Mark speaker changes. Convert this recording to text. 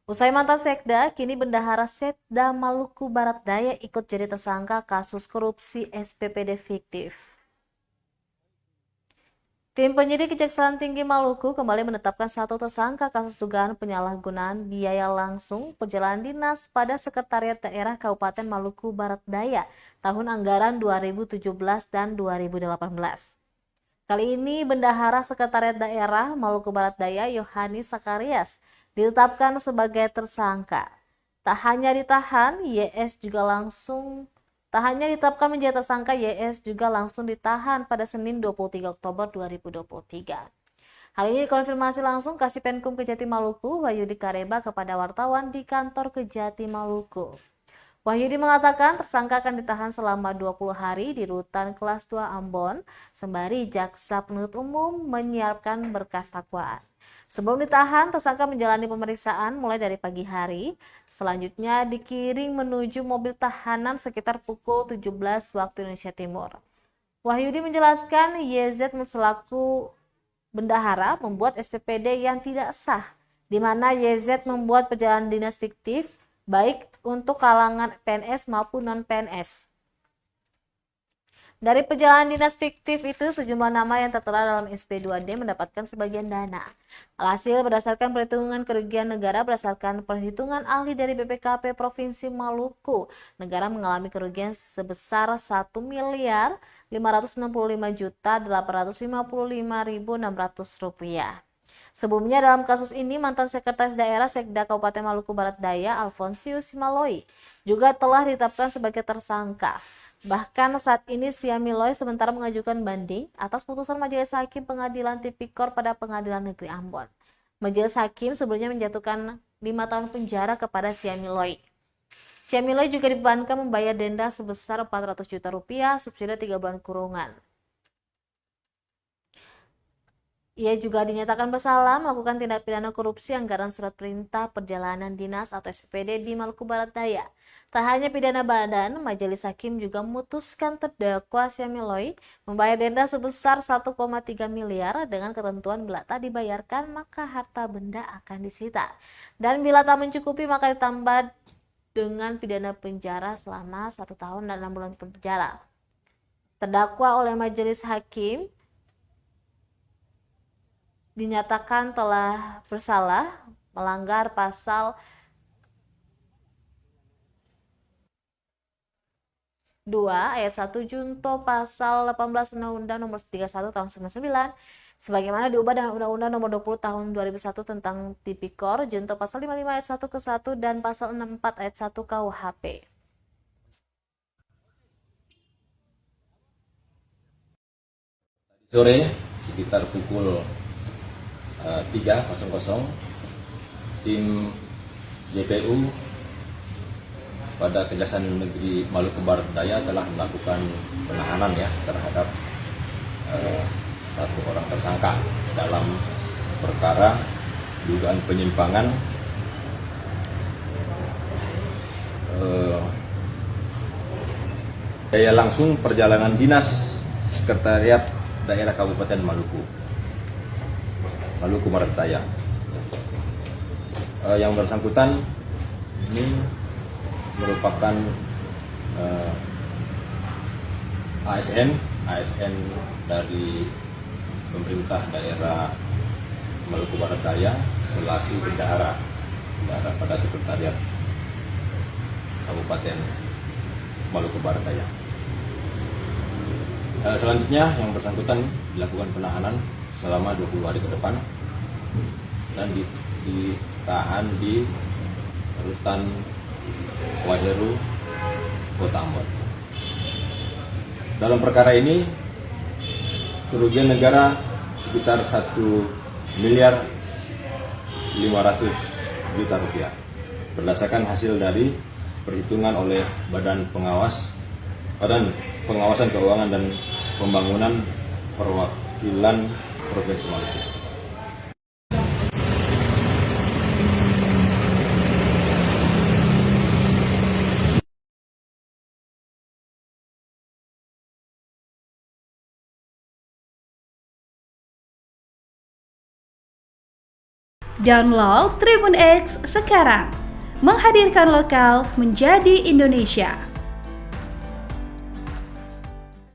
Speaker 1: Usai mantan Sekda, kini Bendahara Setda Maluku Barat Daya ikut jadi tersangka kasus korupsi SPPD fiktif. Tim penyidik Kejaksaan Tinggi Maluku kembali menetapkan satu tersangka kasus dugaan penyalahgunaan biaya langsung perjalanan dinas pada Sekretariat Daerah Kabupaten Maluku Barat Daya tahun anggaran 2017 dan 2018. Kali ini Bendahara Sekretariat Daerah Maluku Barat Daya Yohanis Sakarias ditetapkan sebagai tersangka. Tak hanya ditahan, YS juga langsung Tak hanya ditetapkan menjadi tersangka, YS juga langsung ditahan pada Senin 23 Oktober 2023. Hal ini dikonfirmasi langsung Kasipenkum Kejati Maluku, Wahyudi Kareba kepada wartawan di kantor Kejati Maluku. Wahyudi mengatakan tersangka akan ditahan selama 20 hari di Rutan Kelas 2 Ambon, sembari jaksa penuntut umum menyiapkan berkas dakwaan. Sebelum ditahan, tersangka menjalani pemeriksaan mulai dari pagi hari. Selanjutnya dikiring menuju mobil tahanan sekitar pukul 17 waktu Indonesia Timur. Wahyudi menjelaskan YZ selaku bendahara membuat SPPD yang tidak sah, di mana YZ membuat perjalanan dinas fiktif baik untuk kalangan PNS maupun non-PNS. Dari perjalanan dinas fiktif itu, sejumlah nama yang tertera dalam SP2D mendapatkan sebagian dana. Alhasil, berdasarkan perhitungan kerugian negara berdasarkan perhitungan ahli dari BPKP Provinsi Maluku, negara mengalami kerugian sebesar 1 miliar 565.855.600 rupiah. Sebelumnya dalam kasus ini, mantan sekretaris daerah Sekda Kabupaten Maluku Barat Daya, Alfonsius Simaloi, juga telah ditetapkan sebagai tersangka. Bahkan saat ini Siamiloi sementara mengajukan banding atas putusan Majelis Hakim Pengadilan Tipikor pada Pengadilan Negeri Ambon. Majelis Hakim sebelumnya menjatuhkan 5 tahun penjara kepada Siamiloi. Siamiloi juga dibebankan membayar denda sebesar 400 juta rupiah, subsidi 3 bulan kurungan. Ia juga dinyatakan bersalah melakukan tindak pidana korupsi anggaran surat perintah perjalanan dinas atau SPPD di Maluku Barat Daya. Tak hanya pidana badan, Majelis Hakim juga memutuskan terdakwa Syamiloi membayar denda sebesar 1,3 miliar dengan ketentuan bila tak dibayarkan maka harta benda akan disita. Dan bila tak mencukupi maka ditambah dengan pidana penjara selama 1 tahun dan 6 bulan penjara. Terdakwa oleh Majelis Hakim dinyatakan telah bersalah melanggar pasal 2 ayat 1 junto pasal 18 Undang-Undang Nomor 31 tahun 1999 sebagaimana diubah dengan Undang-Undang Nomor 20 tahun 2001 tentang Tipikor junto pasal 55 ayat 1 ke 1 dan pasal 64 ayat 1 KUHP.
Speaker 2: Sore sekitar pukul 3.00 tim JPU pada Kejaksaan Negeri Maluku Barat Daya telah melakukan penahanan terhadap satu orang tersangka dalam perkara dugaan penyimpangan biaya langsung perjalanan dinas Sekretariat Daerah Kabupaten Maluku Barat Daya. Yang bersangkutan ini merupakan ASN dari pemerintah daerah Maluku Barat Daya selaku bendahara pada Sekretariat Kabupaten Maluku Barat Daya. Selanjutnya yang bersangkutan dilakukan penahanan selama 20 hari ke depan dan ditahan di Rutan Waheru, Kota Ambon. Dalam perkara ini kerugian negara sekitar 1 miliar 500 juta rupiah berdasarkan hasil dari perhitungan oleh Badan Pengawasan Keuangan dan Pembangunan Perwakilan Provinsi Maluku.
Speaker 3: Download Tribun X sekarang. Menghadirkan lokal menjadi Indonesia.